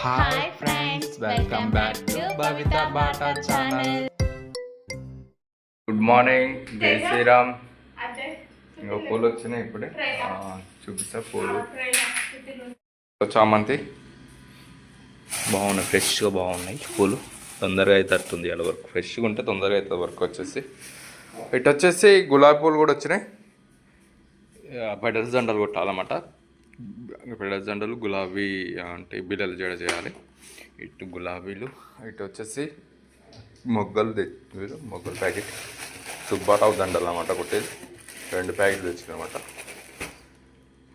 Hi friends, welcome back to Bavitha Bata channel. Good morning, జై శ్రీరామ్. ఇంకా పూలు వచ్చినాయి ఇప్పుడే, చూపిస్తా. పూలు చామంతి బాగున్నాయి, ఫ్రెష్గా బాగున్నాయి పూలు. తొందరగా అయితే అట్టుంది, అలా వర్క్ ఫ్రెష్గా ఉంటే తొందరగా అవుతుంది వర్క్ వచ్చేసి. ఇటు వచ్చేసి గులాబీ పూలు కూడా వచ్చినాయి. పెడల్స్ దండలు కొట్టాలన్నమాట. పెడల్స్ దండలు గులాబీ అంటే బిల్లలు జడ చేయాలి. ఇటు గులాబీలు, ఇటు వచ్చేసి మొగ్గలు మొగ్గలు ప్యాకెట్ సుబ్బారావు దండలు అన్నమాట. కొట్టేది 2 ప్యాకెట్లు తెచ్చిందన్నమాట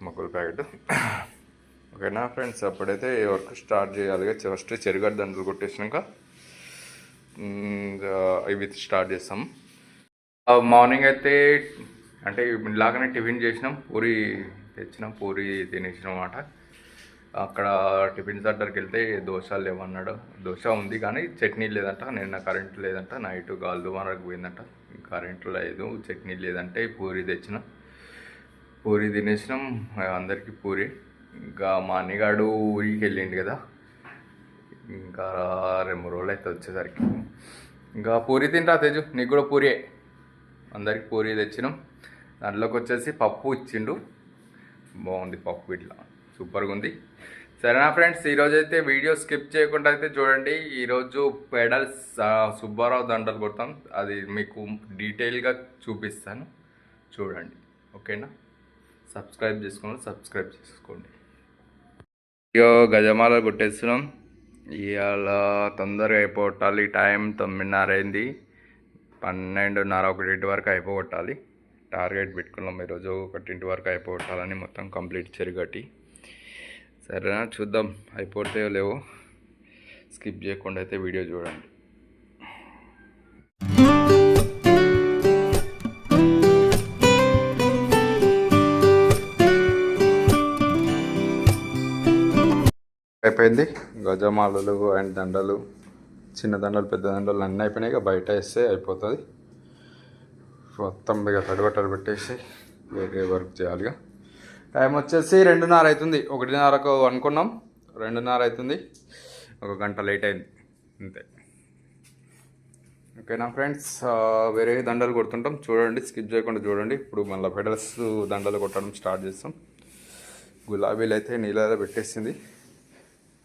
మొగ్గల ప్యాకెట్. ఓకేనా ఫ్రెండ్స్, అప్పుడైతే వర్క్ స్టార్ట్ చేయాలి. ఫస్ట్ చెరుగడ్డ దండలు కొట్టేసినాక ఇవి స్టార్ట్ చేస్తాం. మార్నింగ్ అయితే అంటే ఇలాగనే టిఫిన్ చేసినాం, పూరి తెచ్చినాం, పూరి తినేసినాం అన్నమాట. అక్కడ టిఫిన్ సెంటర్కి వెళ్తే దోశలు లేవన్నాడు. దోశ ఉంది కానీ చట్నీ లేదంట. నిన్న కరెంట్ లేదంట, నైట్ గాల్దుమారకు పోయిందంట, కరెంట్ లేదు, చట్నీ లేదంటే పూరి తెచ్చినాం. పూరి తినేసినాం అందరికీ పూరి. ఇంకా మా అన్నగాడు ఊరికి వెళ్ళిండు కదా, ఇంకా 2-3 రోజులు అయితే వచ్చేసరికి. ఇంకా పూరి తింటా తేజు, నీకు కూడా పూరియే. అందరికి పూరి తెచ్చినాం. దాంట్లోకి వచ్చేసి పప్పు ఇచ్చిండు, బాగుంది పప్పు, ఇట్లా సూపర్గా ఉంది. సరేనా ఫ్రెండ్స్, ఈరోజు అయితే వీడియో స్కిప్ చేయకుండా అయితే చూడండి. ఈరోజు పెడల్స్ సుబ్బారావు దండలు కొడతాం, అది మీకు డీటెయిల్గా చూపిస్తాను, చూడండి. ఓకేనా, సబ్స్క్రైబ్ చేసుకోండి. ఇయో గజమాల కొట్టేస్తున్నాం. ఇవాళ తొందరగా అయిపోగొట్టాలి. టైం 9:30 అయింది. 12:30, 1 వరకు అయిపోగొట్టాలి. టార్గెట్ పెట్టుకున్నాం ఈరోజు, 1 వరకు అయిపోగొట్టాలని, మొత్తం కంప్లీట్ చెరుగట్టి. సరేనా, చూద్దాం అయిపోతాయో లేవో. స్కిప్ చేయకుండా అయితే వీడియో చూడండి. అయిపోయింది. గజమాలలు అండ్ దండలు, చిన్న దండలు పెద్ద దండలు అన్నీ అయిపోయినాయి. ఇక బయట వేస్తే అయిపోతుంది. మొత్తం ఇక తడిబట్టలు పెట్టేసి వేరే వర్క్ చేయాలి. ఇక టైం వచ్చేసి 2:30 అవుతుంది. 1:30కు అనుకున్నాం, 2:30 అవుతుంది. 1 గంట లేట్ అయింది అంతే. ఓకేనా ఫ్రెండ్స్, వేరే దండలు కొడుతుంటాం, చూడండి, స్కిప్ చేయకుండా చూడండి. ఇప్పుడు మళ్ళీ పెడల్స్ దండలు కొట్టడం స్టార్ట్ చేస్తాం. గులాబీలు అయితే నీళ్ళలో పెట్టేసింది,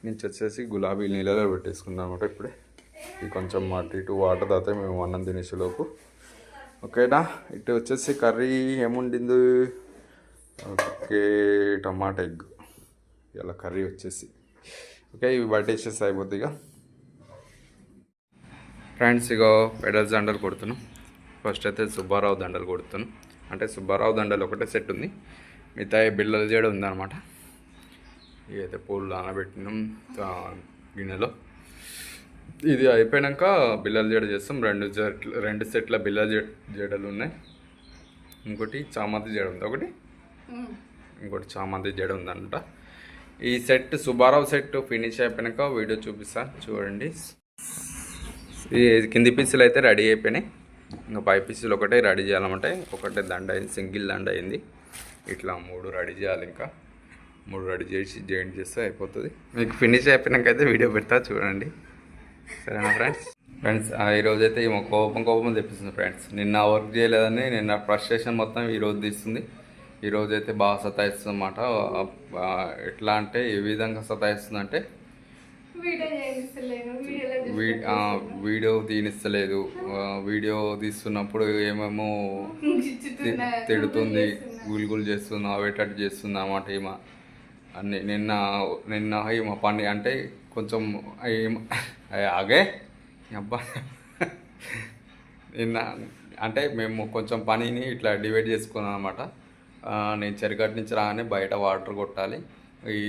నుంచి వచ్చేసి గులాబీలు నీళ్ళలో పెట్టేసుకున్నాం అనమాట. ఇప్పుడే ఇది కొంచెం అటు ఇటు వాటర్ తాగితే మేము అన్నం తినేసేలోపు. ఓకేనా, ఇటు వచ్చేసి కర్రీ ఏముండింది, ఓకే, టమాటా ఎగ్ ఇలా కర్రీ వచ్చేసి. ఓకే, ఇవి బయటేసేసి అయిపోద్ది. ఇక ఫ్రెండ్స్, ఇగో పెడల్స్ దండలు కొడుతున్నాం. ఫస్ట్ అయితే సుబ్బారావు దండలు కొడుతున్నాం. అంటే సుబ్బారావు దండలు ఒకటే సెట్ ఉంది, మిగతా బిళ్ళలు చేయడం ఉందన్నమాట. ఇదైతే పూలు నానబెట్టినాం గిన్నెలో. ఇది అయిపోయాక బిళ్ళలు జడ చేస్తాం. 2 సెట్ల బిళ్ళల జడలు ఉన్నాయి. ఇంకోటి చామంతి జడ ఉంది, ఇంకోటి చామంతి జడ ఉందంట. ఈ సెట్ సుబ్బారావు సెట్ ఫినిష్ అయిపోయాక వీడియో చూపిస్తాను, చూడండి. ఈ కింది పీసులు అయితే రెడీ అయిపోయినాయి. ఇంకా పై పీసులు ఒకటే రెడీ చేయాలన్నమాట. ఒకటే దండ అయింది, సింగిల్ దండ అయింది. ఇట్లా 3 రెడీ చేయాలి. ఇంకా 3 రెడీ చేసి జాయింట్ చేస్తే అయిపోతుంది. మీకు ఫినిష్ అయిపోయినాక అయితే వీడియో పెడతా, చూడండి. సరేనా ఫ్రెండ్స్, ఈరోజైతే కోపం తెప్పిస్తుంది ఫ్రెండ్స్. నిన్న వర్క్ చేయలేదని నిన్న ఫ్రస్ట్రేషన్ మొత్తం ఈరోజు తీస్తుంది. ఈరోజైతే బాగా సతాయిస్తుంది అన్నమాట. ఎట్లా అంటే ఏ విధంగా సతాయిస్తుంది అంటే, వీడియో తీనిస్తలేదు. వీడియో తీస్తున్నప్పుడు ఏమేమో తిడుతుంది, గుల్గులు చేస్తుంది, అవేటట్టు చేస్తుంది అన్నమాట. ఈమె అన్నీ నిన్న ఈమె పని అంటే కొంచెం ఆగే అబ్బా. నిన్న అంటే మేము కొంచెం పనిని ఇట్లా డివైడ్ చేసుకున్నాం అనమాట. నేను చెరుగట్టు నుంచి రాగానే బయట వాటర్ కొట్టాలి, ఈ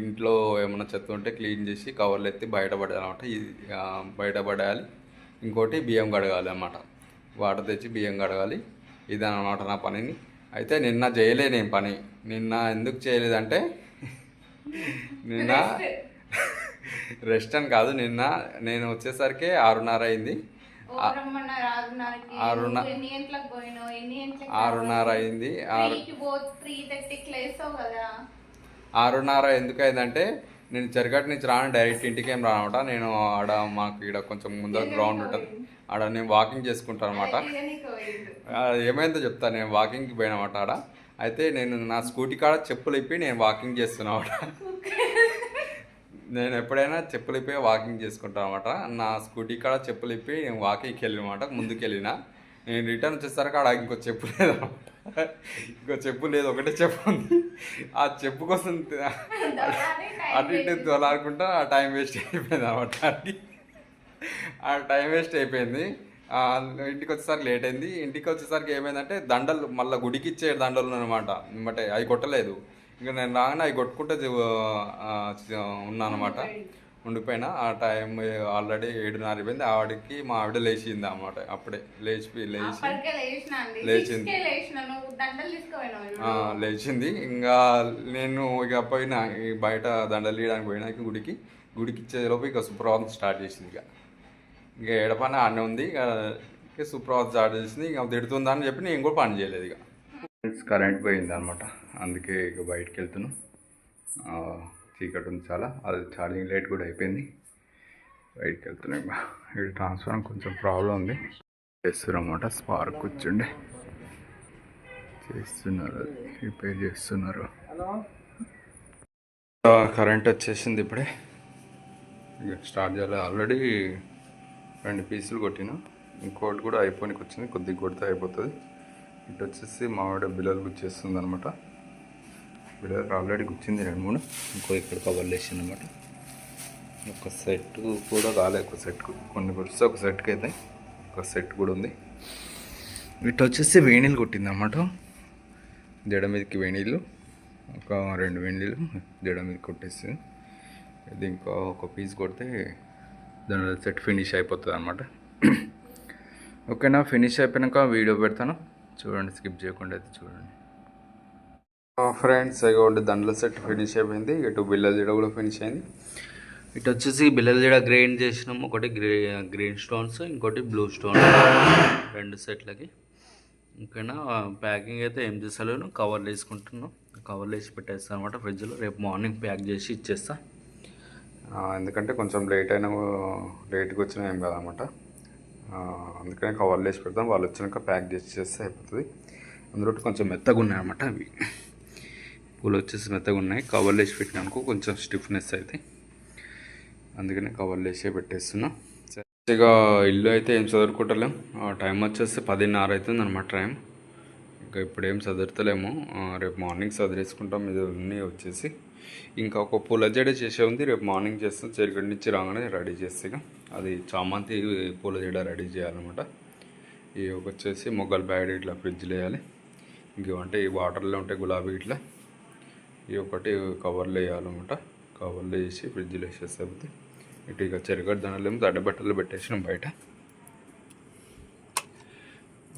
ఇంట్లో ఏమైనా చెత్త ఉంటే క్లీన్ చేసి కవర్లు ఎత్తి బయటపడాలన్నమాట. బయటపడేయాలి. ఇంకోటి బియ్యం కడగాలి అన్నమాట. వాటర్ తెచ్చి బియ్యం కడగాలి. ఇదన్నమాట నా పనిని. అయితే నిన్న చేయలే నేను పని. నిన్న ఎందుకు చేయలేదంటే, నిన్న రెస్ట్ అని కాదు, నిన్న నేను వచ్చేసరికి 6:30 అయింది. 6:30 అయింది. 6:30 ఎందుకు అయిందంటే, నేను చెరగట్టు నుంచి రాను, డైరెక్ట్ ఇంటికి ఏం రానమాట. నేను ఆడ మాకు ఇక్కడ కొంచెం ముందర గ్రౌండ్ ఉంటుంది, ఆడ నేను వాకింగ్ చేసుకుంటాను అనమాట. ఏమైందో చెప్తాను. నేను వాకింగ్కి పోయినమాట ఆడ. అయితే నేను నా స్కూటీ కాడ చెప్పులు ఇప్పి నేను వాకింగ్ చేస్తున్నమాట. నేను ఎప్పుడైనా చెప్పులు ఇప్పి వాకింగ్ చేసుకుంటాను అనమాట. నా స్కూటీ కాడ చెప్పులు ఇప్పి నేను వాకింగ్కి వెళ్ళినమాట. ముందుకు వెళ్ళిన నేను రిటర్న్ వచ్చేసరికి ఆడ ఇంకో చెప్పు లేదన్నమాట. ఇంకో చెప్పు లేదు, ఒకటే చెప్పు ఉంది. ఆ చెప్పు కోసం అటు ఇటు దొలాడుకుంటా ఆ టైం వేస్ట్ అయిపోయింది అనమాట. ఆ టైం వేస్ట్ అయిపోయింది. ఇంటికి వచ్చేసరికి లేట్ అయింది. ఇంటికి వచ్చేసరికి ఏమైందంటే దండలు మళ్ళీ గుడికి ఇచ్చే దండలు అనమాట. అంటే అవి కొట్టలేదు. ఇంకా నేను రాగానే అవి కొట్టుకుంటే ఉన్నా అనమాట. ఉండిపోయినా. ఆ టైం ఆల్రెడీ 7:30 అయిపోయింది. ఆవిడకి మా ఆవిడ లేచింది అన్నమాట. అప్పుడే లేచింది. ఇంకా నేను ఇక పోయినా బయట దండలు తీయడానికి పోయినా గుడికి ఇచ్చేలోపు ఇక సుప్రభాతం స్టార్ట్ చేసింది. ఇక ఏడపని ఆడనే ఉంది. ఇక సుప్రభాతం స్టార్ట్ చేసింది. ఇక తిడుతుందని చెప్పి నేను కూడా పని చేయలేదు. ఇక కరెంట్ పోయింది అనమాట. అందుకే ఇక బయటకు వెళ్తున్నాం. చీకటి ఉంది చాలా, అది ఛార్జింగ్ లైట్ కూడా అయిపోయింది. బయటకు వెళ్తున్నాం. ఇక్కడ ట్రాన్స్ఫార్మర్ కొంచెం ప్రాబ్లం ఉంది, చేస్తున్నారు అన్నమాట. స్పార్క్ కూర్చుండి చేస్తున్నారు, రిపేర్ చేస్తున్నారు. కరెంట్ వచ్చేసింది ఇప్పుడే. ఇక స్టార్ట్ చేయాలి. ఆల్రెడీ 2 పీసులు కొట్టినా, ఇంకోటి కూడా అయిపోయినకి వచ్చింది. కొద్దిగా కొడితే అయిపోతుంది. ఇటు వచ్చేసి మావిడ బిల్లలు గుచ్చేస్తుంది అనమాట. బిల్లలు ఆల్రెడీ గుచ్చింది 2-3. ఇంకో ఇక్కడ కవర్లు వేసింది అనమాట. ఒక సెట్ కూడా కాలేదు. ఒక సెట్ కొన్ని కొడితే ఒక సెట్కి అయితే ఒక సెట్ కూడా ఉంది. ఇటు వచ్చేసి వేణీళ్ళు కొట్టింది అన్నమాట. జడ మీదకి వేణీళ్ళు, ఒక 2 వేణీళ్ళు జడ మీద కొట్టేసింది. ఇది ఇంకా ఒక పీస్ కొడితే దాని సెట్ ఫినిష్ అయిపోతుంది అనమాట. ఓకేనా, ఫినిష్ అయిపోయాక వీడియో పెడతాను, చూడండి. స్కిప్ చేయకుండా అయితే చూడండి ఫ్రెండ్స్. ఇక దండల సెట్ ఫినిష్ అయిపోయింది. ఇటు బిల్లల జడ కూడా ఫినిష్ అయింది. ఇటు వచ్చేసి బిల్లల జడ గ్రెయిన్ చేసినాం. ఒకటి గ్రీన్ స్టోన్స్, ఇంకోటి బ్లూ స్టోన్స్, 2 సెట్లకి. ఇంకైనా ప్యాకింగ్ అయితే ఏం చేస్తలేను, కవర్లు వేసుకుంటున్నాం. కవర్లు వేసి పెట్టేస్తాను అనమాట ఫ్రిడ్జ్లో. రేపు మార్నింగ్ ప్యాక్ చేసి ఇచ్చేస్తా. ఎందుకంటే కొంచెం లేట్గా వచ్చినా ఏం కాదనమాట. అందుకనే కవర్లు వేసి పెడతాం. వాళ్ళు వచ్చినాక ప్యాక్ చేసి చేస్తే అయిపోతుంది. అందులో కొంచెం మెత్తగా ఉన్నాయన్నమాట. అవి పూలు వచ్చేసి మెత్తగా ఉన్నాయి. కవర్లు వేసి పెట్టినాక కొంచెం స్టిఫ్నెస్ అయితే, అందుకనే కవర్లు వేసే పెట్టేస్తున్నా. ఇక ఇల్లు అయితే ఏం చదువుకుంటలేము. టైం వచ్చేసి 10:30 అవుతుంది అనమాట టైం. ఇంకా ఇప్పుడు ఏం చదువుతలేము. రేపు మార్నింగ్ చదివేసుకుంటాం. ఇది అన్నీ వచ్చేసి ఇంకా ఒక పూల జడ చేసే ఉంది. రేపు మార్నింగ్ చేస్తాం. చెరుగడి నుంచి రాగానే రెడీ చేస్తే ఇక అది చామంతి పూల జడ రెడీ చేయాలన్నమాట. ఇవి వచ్చేసి మొగ్గల బ్యాడ్ ఇట్లా ఫ్రిడ్జ్లో వేయాలి. ఇంకేమంటే ఈ వాటర్లో ఉంటాయి గులాబీ ఇట్లా. ఇవి ఒకటి కవర్లో వేయాలన్నమాట. కవర్లో వేసి ఫ్రిడ్జ్లో వేసేస్తే అయిపోతే. ఇటు ఇక చెరుగడ్డ దండలేమో తడ్డబట్టలు పెట్టేసినాం బయట.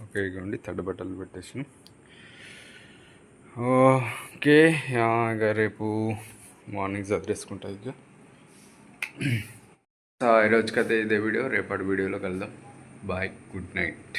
ఓకే, ఇక తడ్డబట్టలు పెట్టేసినాం. ఓకే, ఇక రేపు మార్నింగ్ చదివేసుకుంటా. ఇక ఈరోజుకైతే ఇదే వీడియో. రేపటి వీడియోలో కలుద్దాం. Bye, good night.